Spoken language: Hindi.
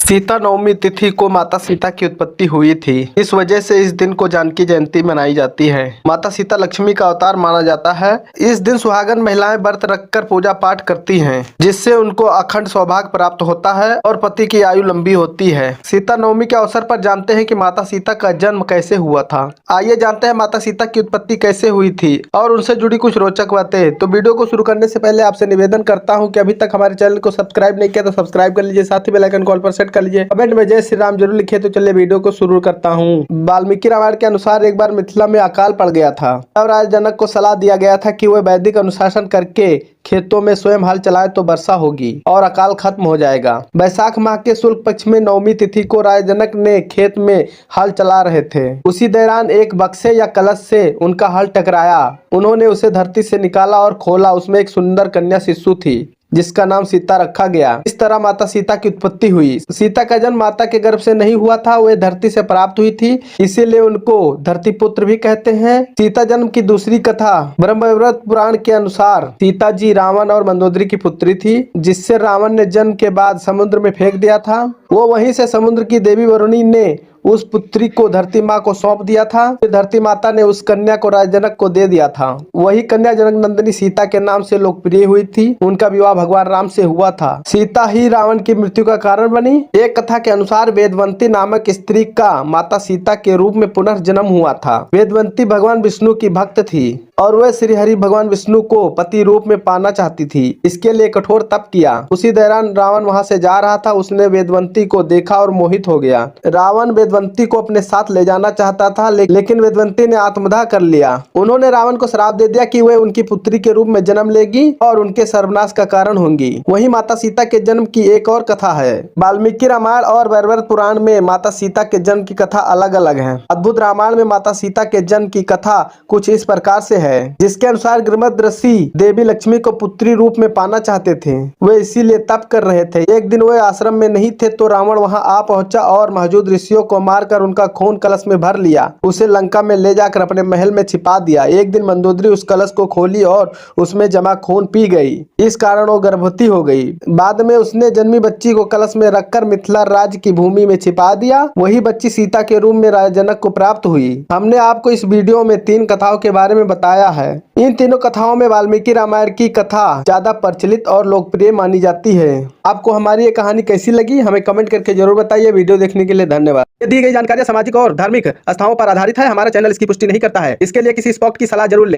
सीता नवमी तिथि को माता सीता की उत्पत्ति हुई थी। इस वजह से इस दिन को जानकी जयंती मनाई जाती है। माता सीता लक्ष्मी का अवतार माना जाता है। इस दिन सुहागन महिलाएं व्रत रखकर पूजा पाठ करती हैं, जिससे उनको अखंड सौभाग्य प्राप्त होता है और पति की आयु लंबी होती है। सीता नवमी के अवसर पर जानते हैं कि माता सीता का जन्म कैसे हुआ था। आइए जानते हैं माता सीता की उत्पत्ति कैसे हुई थी और उनसे जुड़ी कुछ रोचक बातें। तो वीडियो को शुरू करने से पहले आपसे निवेदन करता हूँ कि अभी तक हमारे चैनल को सब्सक्राइब नहीं किया तो सब्सक्राइब कर लीजिए, साथ ही बेल आइकन कॉल पर सेट कर लीजिए। कमेंट में जय श्री राम जरूर लिखिए। तो चलिए वीडियो को शुरू करता हूँ। वाल्मीकि रामायण के अनुसार एक बार मिथिला में अकाल पड़ गया था। तब राजा जनक को सलाह दिया गया था कि वह वैदिक अनुशासन करके खेतों में स्वयं हल चलाए तो वर्षा होगी और अकाल खत्म हो जाएगा। वैशाख माह के शुक्ल पक्ष में नवमी तिथि को राजा जनक ने खेत में हल चला रहे थे। उसी दौरान एक बक्से या कलश से उनका हल टकराया। उन्होंने उसे धरती से निकाला और खोला। उसमें एक सुंदर कन्या शिशु थी, जिसका नाम सीता रखा गया। इस तरह माता सीता की उत्पत्ति हुई। सीता का जन्म माता के गर्भ से नहीं हुआ था, वे धरती से प्राप्त हुई थी, इसीलिए उनको धरती पुत्र भी कहते हैं। सीता जन्म की दूसरी कथा ब्रह्मवैवर्त पुराण के अनुसार सीता जी रावण और मंदोदरी की पुत्री थी, जिससे रावण ने जन्म के बाद समुद्र में फेंक दिया था। वो वहीं से समुद्र की देवी वरुणी ने उस पुत्री को धरती माँ को सौंप दिया था। धरती माता ने उस कन्या को राजा जनक को दे दिया था। वही कन्या जनक नंदिनी सीता के नाम से लोकप्रिय हुई थी। उनका विवाह भगवान राम से हुआ था। सीता ही रावण की मृत्यु का कारण बनी। एक कथा के अनुसार वेदवंती नामक स्त्री का माता सीता के रूप में पुनर्जन्म हुआ था। वेदवंती भगवान विष्णु की भक्त थी और वह श्री हरि भगवान विष्णु को पति रूप में पाना चाहती थी। इसके लिए कठोर तप किया। उसी दौरान रावण वहां से जा रहा था। उसने वेदवंती को देखा और मोहित हो गया। रावण वेदवंती को अपने साथ ले जाना चाहता था, लेकिन वेदवंती ने आत्मदाह कर लिया। उन्होंने रावण को श्राप दे दिया कि वह उनकी पुत्री के रूप में जन्म लेगी और उनके सर्वनाश का कारण होंगी। वहीं माता सीता के जन्म की एक और कथा है। वाल्मीकि रामायण और वैवर्त पुराण में माता सीता के जन्म की कथा अलग अलग है। अद्भुत रामायण में माता सीता के जन्म की कथा कुछ इस प्रकार से है, जिसके अनुसार गृहमद ऋषि देवी लक्ष्मी को पुत्री रूप में पाना चाहते थे। वे इसीलिए तप कर रहे थे। एक दिन वे आश्रम में नहीं थे तो रावण वहां आ पहुंचा और मौजूद ऋषियों को मारकर उनका खून कलश में भर लिया। उसे लंका में ले जाकर अपने महल में छिपा दिया। एक दिन मंदोदरी उस कलश को खोली और उसमें जमा खून पी गई। इस कारण वो गर्भवती हो गई। बाद में उसने जन्मी बच्ची को कलश में रखकर मिथिला राज्य की भूमि में छिपा दिया। वही बच्ची सीता के रूप में राजा जनक को प्राप्त हुई। हमने आपको इस वीडियो में 3 कथाओं के बारे में बताया है। इन तीनों कथाओं में वाल्मीकि रामायण की कथा ज्यादा प्रचलित और लोकप्रिय मानी जाती है। आपको हमारी ये कहानी कैसी लगी हमें कमेंट करके जरूर बताइए। वीडियो देखने के लिए धन्यवाद। ये दी गई जानकारी सामाजिक और धार्मिक आस्थाओं पर आधारित है। हमारा चैनल इसकी पुष्टि नहीं करता है। इसके लिए किसी स्पॉट की सलाह जरूर लें।